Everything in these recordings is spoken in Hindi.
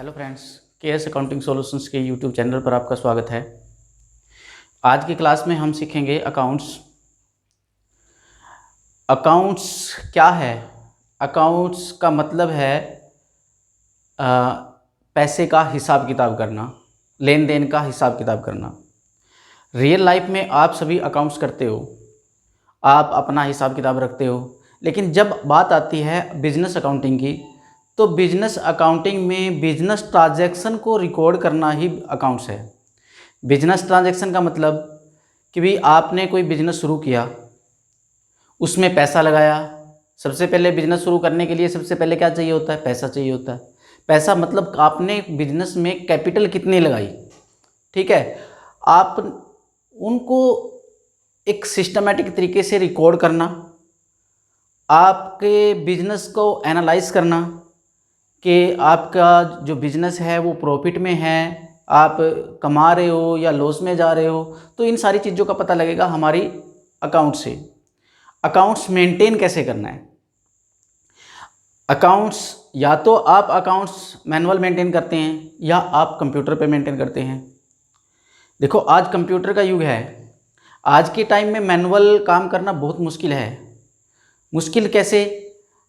Hello friends, KS accounting solutions के यूट्यूब चैनल पर आपका स्वागत है। आज की क्लास में हम सीखेंगे अकाउंट्स। अकाउंट्स क्या है? अकाउंट्स का मतलब है पैसे का हिसाब किताब करना, लेन देन का हिसाब किताब करना। रियल लाइफ में आप सभी अकाउंट्स करते हो, आप अपना हिसाब किताब रखते हो, लेकिन जब बात आती है बिजनेस अकाउंटिंग की तो बिजनेस अकाउंटिंग में बिजनेस ट्रांजैक्शन को रिकॉर्ड करना ही अकाउंट्स है। बिजनेस ट्रांजैक्शन का मतलब कि भाई आपने कोई बिजनेस शुरू किया, उसमें पैसा लगाया। सबसे पहले बिजनेस शुरू करने के लिए सबसे पहले क्या चाहिए होता है? पैसा चाहिए होता है। पैसा मतलब आपने बिजनेस में कैपिटल कितनी लगाई, ठीक है। आप उनको एक सिस्टमेटिक तरीके से रिकॉर्ड करना, आपके बिजनेस को एनालाइज करना कि आपका जो बिज़नेस है वो प्रॉफिट में है, आप कमा रहे हो या लॉस में जा रहे हो। तो इन सारी चीज़ों का पता लगेगा हमारी अकाउंट से। अकाउंट्स मेंटेन कैसे करना है? अकाउंट्स या तो आप अकाउंट्स मैनुअल मेंटेन करते हैं या आप कंप्यूटर पे मेंटेन करते हैं। देखो, आज कंप्यूटर का युग है। आज के टाइम में मैनुअल काम करना बहुत मुश्किल है। मुश्किल कैसे?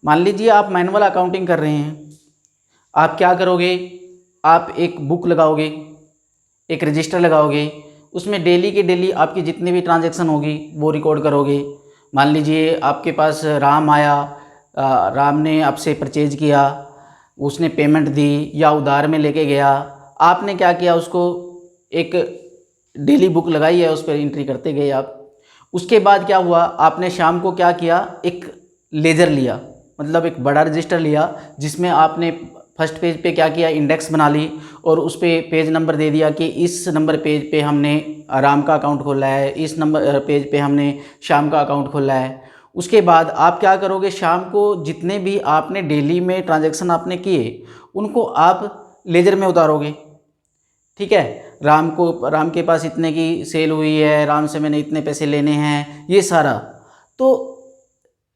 मान लीजिए आप मैनुअल अकाउंटिंग कर रहे हैं, आप क्या करोगे? आप एक बुक लगाओगे, एक रजिस्टर लगाओगे, उसमें डेली के डेली आपकी जितनी भी ट्रांजैक्शन होगी वो रिकॉर्ड करोगे। मान लीजिए आपके पास राम आया, राम ने आपसे परचेज किया, उसने पेमेंट दी या उधार में लेके गया, आपने क्या किया? उसको एक डेली बुक लगाई है, उस पर एंट्री करते गए आप। उसके बाद क्या हुआ? आपने शाम को क्या किया? एक लेजर लिया, मतलब एक बड़ा रजिस्टर लिया, जिसमें आपने फर्स्ट पेज पे क्या किया? इंडेक्स बना ली और उस पर पेज नंबर दे दिया कि इस नंबर पेज पे हमने राम का अकाउंट खोला है, इस नंबर पेज पे हमने श्याम का अकाउंट खोला है। उसके बाद आप क्या करोगे? शाम को जितने भी आपने डेली में ट्रांजैक्शन आपने किए उनको आप लेजर में उतारोगे, ठीक है। राम के पास इतने की सेल हुई है, राम से मैंने इतने पैसे लेने हैं, ये सारा। तो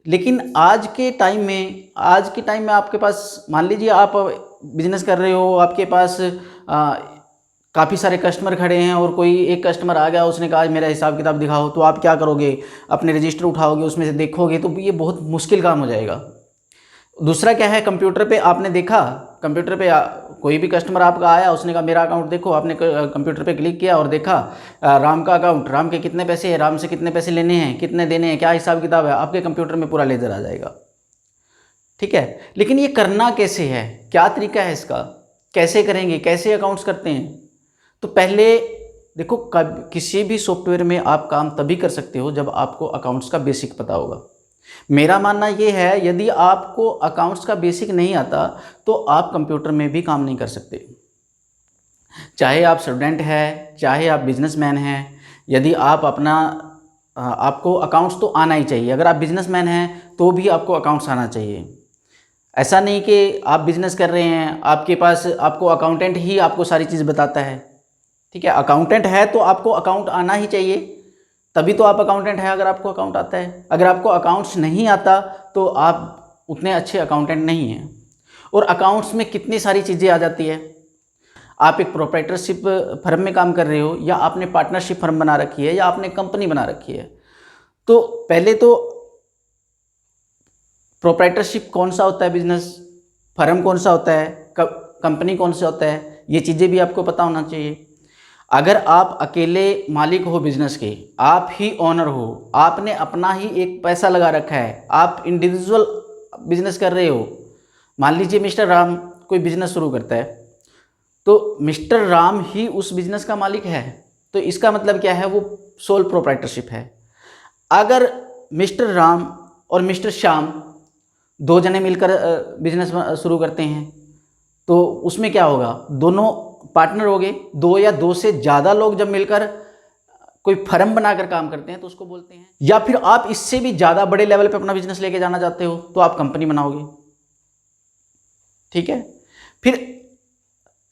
लेकिन आज के टाइम में आपके पास, मान लीजिए आप बिजनेस कर रहे हो, आपके पास काफ़ी सारे कस्टमर खड़े हैं और कोई एक कस्टमर आ गया, उसने कहा मेरा हिसाब किताब दिखाओ। तो आप क्या करोगे? अपने रजिस्टर उठाओगे, उसमें से देखोगे, तो ये बहुत मुश्किल काम हो जाएगा। दूसरा क्या है? कंप्यूटर पे आपने देखा, कंप्यूटर पे कोई भी कस्टमर आपका आया, उसने कहा मेरा अकाउंट देखो, आपने कंप्यूटर पे क्लिक किया और देखा राम का अकाउंट, राम के कितने पैसे हैं, राम से कितने पैसे लेने हैं, कितने देने हैं, क्या हिसाब किताब है, आपके कंप्यूटर में पूरा लेजर आ जाएगा, ठीक है। लेकिन ये करना कैसे है? क्या तरीका है इसका? कैसे करेंगे? कैसे अकाउंट्स करते हैं? तो पहले देखो, किसी भी सॉफ्टवेयर में आप काम तभी कर सकते हो जब आपको अकाउंट्स का बेसिक पता होगा। मेरा मानना ये है, यदि आपको अकाउंट्स का बेसिक नहीं आता तो आप कंप्यूटर में भी काम नहीं कर सकते। चाहे आप स्टूडेंट हैं, चाहे आप बिजनेसमैन हैं, यदि आप आपको अकाउंट्स तो आना ही चाहिए। अगर आप बिजनेसमैन हैं तो भी आपको अकाउंट्स आना चाहिए। ऐसा नहीं कि आप बिजनेस कर रहे हैं, आपके पास आपको अकाउंटेंट ही आपको सारी चीज़ बताता है, ठीक है। अकाउंटेंट है तो आपको अकाउंट आना ही चाहिए, तभी तो आप अकाउंटेंट हैं, अगर आपको अकाउंट आता है। अगर आपको अकाउंट्स नहीं आता तो आप उतने अच्छे अकाउंटेंट नहीं हैं। और अकाउंट्स में कितनी सारी चीज़ें आ जाती है। आप एक प्रोप्राइटरशिप फर्म में काम कर रहे हो, या आपने पार्टनरशिप फर्म बना रखी है, या आपने कंपनी बना रखी है। तो पहले तो प्रोप्राइटरशिप कौन सा होता है, बिजनेस फर्म कौन सा होता है, कंपनी कौन सा होता है, ये चीज़ें भी आपको पता होना चाहिए। अगर आप अकेले मालिक हो बिजनेस के, आप ही ओनर हो, आपने अपना ही एक पैसा लगा रखा है, आप इंडिविजुअल बिजनेस कर रहे हो। मान लीजिए मिस्टर राम कोई बिजनेस शुरू करता है, तो मिस्टर राम ही उस बिजनेस का मालिक है, तो इसका मतलब क्या है? वो सोल प्रोप्राइटरशिप है। अगर मिस्टर राम और मिस्टर श्याम दो जने मिलकर बिजनेस शुरू करते हैं, तो उसमें क्या होगा? दोनों पार्टनर हो गए। दो या दो से ज़्यादा लोग जब मिलकर कोई फर्म बनाकर काम करते हैं तो उसको बोलते हैं। या फिर आप इससे भी ज़्यादा बड़े लेवल पे अपना बिजनेस लेके जाना चाहते हो तो आप कंपनी बनाओगे, ठीक है। फिर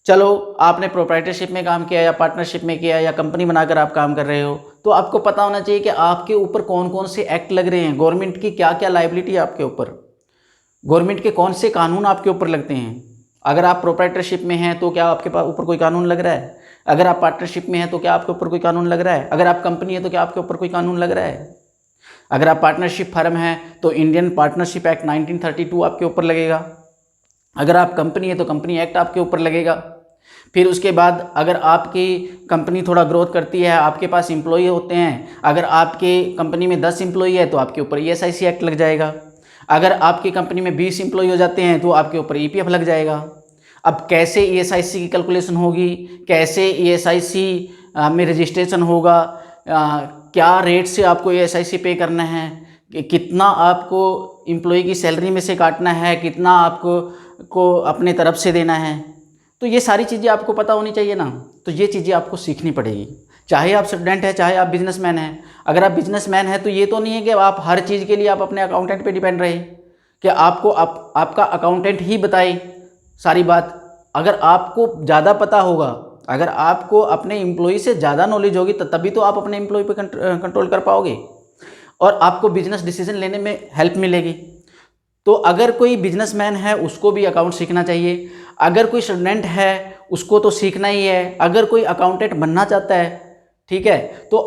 चलो, आपने प्रोप्राइटरशिप में काम किया या पार्टनरशिप में किया या कंपनी बनाकर आप काम कर रहे हो, तो आपको पता होना चाहिए कि आपके ऊपर कौन कौन से एक्ट लग रहे हैं, गवर्नमेंट की क्या क्या लायबिलिटी है आपके ऊपर, गवर्नमेंट के कौन से कानून आपके ऊपर लगते हैं। अगर आप प्रोप्राइटरशिप में हैं तो क्या आपके पास ऊपर कोई कानून लग रहा है? अगर आप पार्टनरशिप में हैं तो क्या आपके ऊपर कोई कानून लग रहा है? अगर आप कंपनी है तो क्या आपके ऊपर कोई कानून लग रहा है? अगर आप पार्टनरशिप फर्म है तो इंडियन पार्टनरशिप एक्ट 1932 आपके ऊपर लगेगा। अगर आप कंपनी है तो कंपनी एक्ट आपके ऊपर लगेगा। फिर उसके बाद अगर आपकी कंपनी थोड़ा ग्रोथ करती है, आपके पास एम्प्लॉई होते हैं, अगर आपके कंपनी में 10 एम्प्लॉई है तो आपके ऊपर ESIC एक्ट लग जाएगा। अगर आपकी कंपनी में 20 एम्प्लॉई हो जाते हैं तो आपके ऊपर EPF लग जाएगा। अब कैसे ESIC की कैलकुलेशन होगी, कैसे ESIC में रजिस्ट्रेशन होगा, क्या रेट से आपको ESIC पे करना है, कितना आपको एम्प्लॉई की सैलरी में से काटना है, कितना आपको अपने तरफ से देना है, तो ये सारी चीज़ें आपको पता होनी चाहिए ना। तो ये चीज़ें आपको सीखनी पड़ेगी, चाहे आप स्टूडेंट हैं चाहे आप बिजनेसमैन हैं। अगर आप बिजनेसमैन हैं तो ये तो नहीं है कि आप हर चीज़ के लिए आप अपने अकाउंटेंट पे डिपेंड रहे कि आपको आपका अकाउंटेंट ही बताए सारी बात। अगर आपको ज़्यादा पता होगा, अगर आपको अपने एम्प्लॉई से ज़्यादा नॉलेज होगी तो तभी तो आप अपने एम्प्लॉई पे कंट्रोल कर पाओगे और आपको बिजनेस डिसीजन लेने में हेल्प मिलेगी। तो अगर कोई बिजनेसमैन है उसको भी अकाउंट सीखना चाहिए, अगर कोई स्टूडेंट है उसको तो सीखना ही है, अगर कोई अकाउंटेंट बनना चाहता है, ठीक है, तो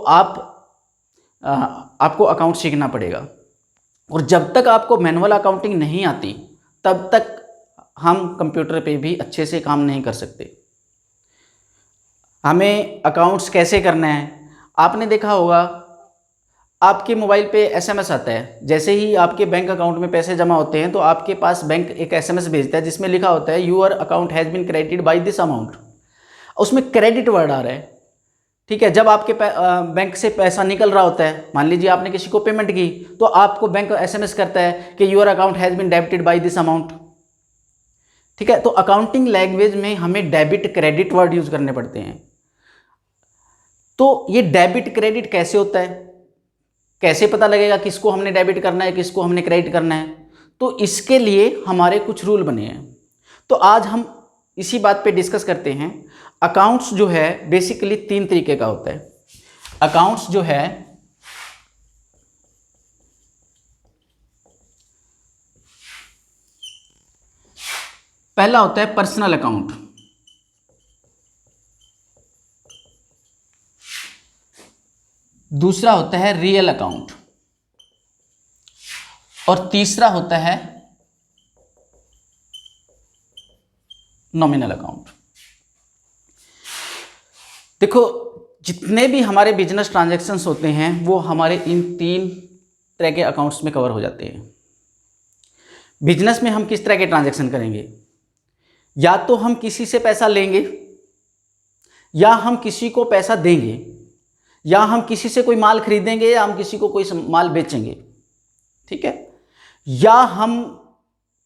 आपको अकाउंट सीखना पड़ेगा। और जब तक आपको मैनुअल अकाउंटिंग नहीं आती तब तक हम कंप्यूटर पे भी अच्छे से काम नहीं कर सकते। हमें अकाउंट्स कैसे करना है, आपने देखा होगा आपके मोबाइल पे SMS आता है, जैसे ही आपके बैंक अकाउंट में पैसे जमा होते हैं तो आपके पास बैंक एक SMS भेजता है जिसमें लिखा होता है your account has been credited by this amount. उसमें क्रेडिट वर्ड आ रहा है, ठीक है। जब आपके बैंक से पैसा निकल रहा होता है, मान लीजिए आपने किसी को पेमेंट की, तो आपको बैंक SMS करता है कि your account has been debited by this amount, ठीक है। तो अकाउंटिंग लैंग्वेज में हमें डेबिट क्रेडिट वर्ड यूज करने पड़ते हैं। तो ये डेबिट क्रेडिट कैसे होता है, कैसे पता लगेगा किसको हमने डेबिट करना है किसको हमने क्रेडिट करना है, तो इसके लिए हमारे कुछ रूल बने हैं। तो आज हम इसी बात पे डिस्कस करते हैं। अकाउंट्स जो है बेसिकली 3 तरीके का होता है। अकाउंट्स जो है पहला होता है पर्सनल अकाउंट, दूसरा होता है रियल अकाउंट और तीसरा होता है नॉमिनल अकाउंट। देखो जितने भी हमारे बिजनेस ट्रांजैक्शंस होते हैं वो हमारे इन 3 तरह के अकाउंट्स में कवर हो जाते हैं। बिजनेस में हम किस तरह के ट्रांजैक्शन करेंगे, या तो हम किसी से पैसा लेंगे, या हम किसी को पैसा देंगे, या हम किसी से कोई माल खरीदेंगे, या हम किसी को कोई माल बेचेंगे, ठीक है, या हम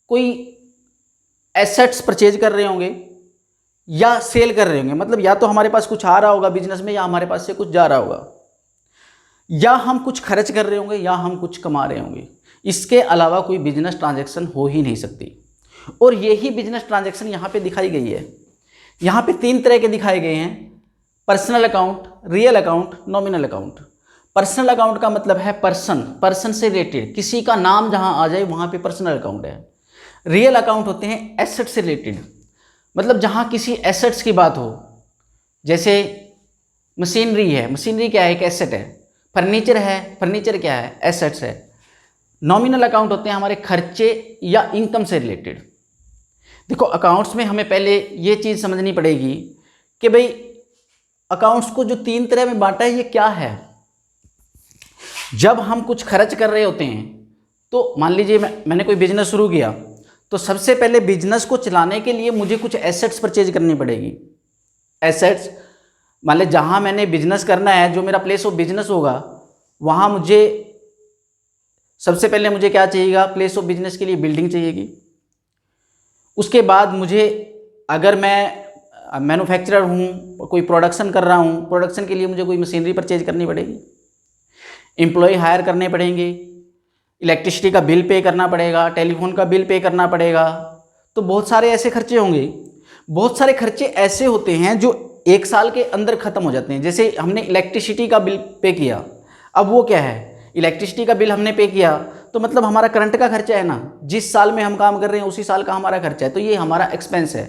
कोई एसेट्स परचेज कर रहे होंगे या सेल कर रहे होंगे। मतलब या तो हमारे पास कुछ आ रहा होगा बिजनेस में या हमारे पास से कुछ जा रहा होगा, या हम कुछ खर्च कर रहे होंगे या हम कुछ कमा रहे होंगे। इसके अलावा कोई बिजनेस ट्रांजैक्शन हो ही नहीं सकती। और यही बिजनेस ट्रांजैक्शन यहाँ पे दिखाई गई है। यहाँ पे 3 तरह के दिखाए गए हैं, personal account, real account, nominal account. Personal account का मतलब है पर्सन से रिलेटेड, किसी का नाम जहाँ आ जाए वहाँ पे पर्सनल अकाउंट है। रियल अकाउंट होते हैं एसेट से रिलेटेड, मतलब जहाँ किसी एसेट्स की बात हो, जैसे मशीनरी है, मशीनरी क्या है, एक एसेट है। फर्नीचर है, फर्नीचर क्या है, एसेट्स है। नॉमिनल अकाउंट होते हैं हमारे खर्चे या इनकम से रिलेटेड। देखो अकाउंट्स में हमें पहले ये चीज़ समझनी पड़ेगी कि भाई अकाउंट्स को जो 3 तरह में बांटा है ये क्या है। जब हम कुछ खर्च कर रहे होते हैं, तो मान लीजिए मैंने कोई बिजनेस शुरू किया, तो सबसे पहले बिजनेस को चलाने के लिए मुझे कुछ एसेट्स परचेज करनी पड़ेगी। एसेट्स मान लीजिए जहाँ मैंने बिजनेस करना है, जो मेरा प्लेस ऑफ बिजनेस होगा, वहाँ मुझे सबसे पहले मुझे क्या चाहिएगा, प्लेस ऑफ बिजनेस के लिए बिल्डिंग चाहिएगी। उसके बाद मुझे, अगर मैं मैन्युफैक्चरर हूँ, कोई प्रोडक्शन कर रहा हूँ, प्रोडक्शन के लिए मुझे कोई मशीनरी परचेज करनी पड़ेगी, एम्प्लॉय हायर करने पड़ेंगे, इलेक्ट्रिसिटी का बिल पे करना पड़ेगा, टेलीफोन का बिल पे करना पड़ेगा। तो बहुत सारे ऐसे खर्चे होंगे। बहुत सारे खर्चे ऐसे होते हैं जो 1 साल के अंदर ख़त्म हो जाते हैं। जैसे हमने इलेक्ट्रिसिटी का बिल पे किया, अब वो क्या है, इलेक्ट्रिसिटी का बिल हमने पे किया तो मतलब हमारा करंट का खर्चा है ना, जिस साल में हम काम कर रहे हैं उसी साल का हमारा खर्चा है, तो ये हमारा एक्सपेंस है,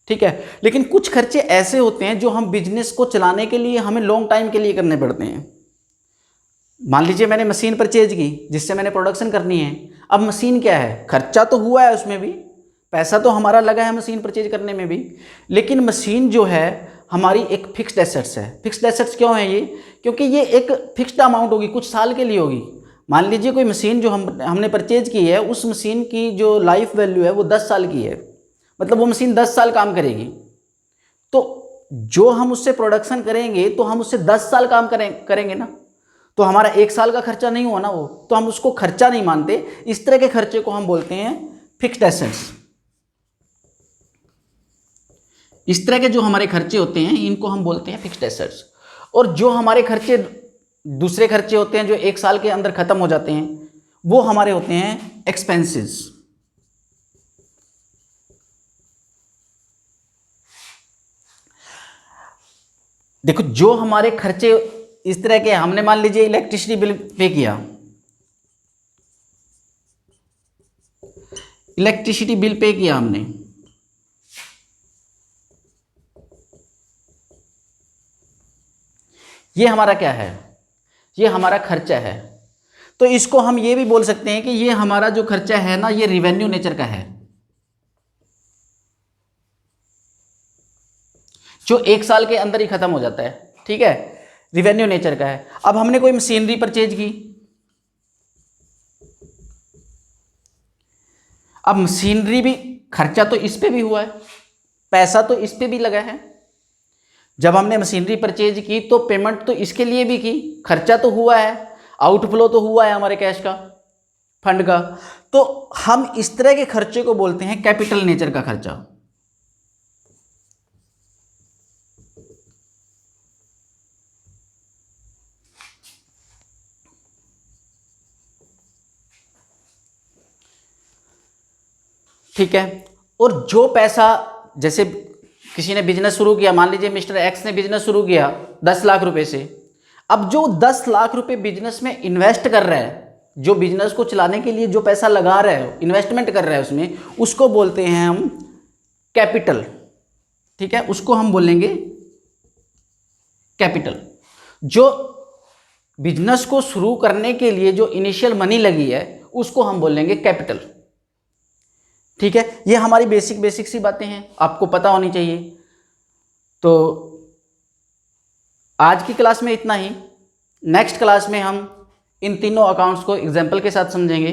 ठीक है। लेकिन कुछ खर्चे ऐसे होते हैं जो हम बिजनेस को चलाने के लिए हमें लॉन्ग टाइम के लिए करने पड़ते हैं। मान लीजिए मैंने मशीन परचेज की जिससे मैंने प्रोडक्शन करनी है। अब मशीन क्या है, खर्चा तो हुआ है, उसमें भी पैसा तो हमारा लगा है मशीन परचेज करने में भी, लेकिन मशीन जो है हमारी एक फिक्स्ड एसेट्स है। फिक्स्ड एसेट्स क्यों है ये, क्योंकि ये एक फिक्स्ड अमाउंट होगी, कुछ साल के लिए होगी। मान लीजिए कोई मशीन जो हमने परचेज की है, उस मशीन की जो लाइफ वैल्यू है वो 10 साल की है, मतलब वो मशीन 10 साल काम करेगी। तो जो हम उससे प्रोडक्शन करेंगे तो हम उससे 10 साल काम करेंगे ना, तो हमारा 1 साल का खर्चा नहीं हुआ ना वो, तो हम उसको खर्चा नहीं मानते। इस तरह के खर्चे को हम बोलते हैं फिक्स्ड एसेट्स। इस तरह के जो हमारे खर्चे होते हैं इनको हम बोलते हैं फिक्स्ड एसेट्स। और जो हमारे खर्चे दूसरे खर्चे होते हैं जो 1 साल के अंदर खत्म हो जाते हैं, वो हमारे होते हैं एक्सपेंसेस। देखो जो हमारे खर्चे इस तरह के, हमने मान लीजिए इलेक्ट्रिसिटी बिल पे किया, इलेक्ट्रिसिटी बिल पे किया हमने, ये हमारा क्या है, ये हमारा खर्चा है। तो इसको हम ये भी बोल सकते हैं कि ये हमारा जो खर्चा है ना, ये रिवेन्यू नेचर का है, जो 1 साल के अंदर ही खत्म हो जाता है, ठीक है, रिवेन्यू नेचर का है। अब हमने कोई मशीनरी परचेज की, अब मशीनरी भी खर्चा तो इस पे भी हुआ है, पैसा तो इस पे भी लगा है। जब हमने मशीनरी परचेज की तो पेमेंट तो इसके लिए भी की, खर्चा तो हुआ है, आउटफ्लो तो हुआ है हमारे कैश का, फंड का। तो हम इस तरह के खर्चे को बोलते हैं कैपिटल नेचर का खर्चा। ठीक है। और जो पैसा, जैसे किसी ने बिजनेस शुरू किया, मान लीजिए मिस्टर एक्स ने बिजनेस शुरू किया 10 लाख रुपए से। अब जो 10 लाख रुपए बिजनेस में इन्वेस्ट कर रहा है, जो बिजनेस को चलाने के लिए जो पैसा लगा रहा है, इन्वेस्टमेंट कर रहा है उसमें, उसको बोलते हैं हम कैपिटल, ठीक है, उसको हम बोलेंगे कैपिटल। जो बिजनेस को शुरू करने के लिए जो इनिशियल मनी लगी है उसको हम बोलेंगे कैपिटल, ठीक है। ये हमारी बेसिक सी बातें हैं, आपको पता होनी चाहिए। तो आज की क्लास में इतना ही। नेक्स्ट क्लास में हम इन तीनों अकाउंट्स को एग्जाम्पल के साथ समझेंगे।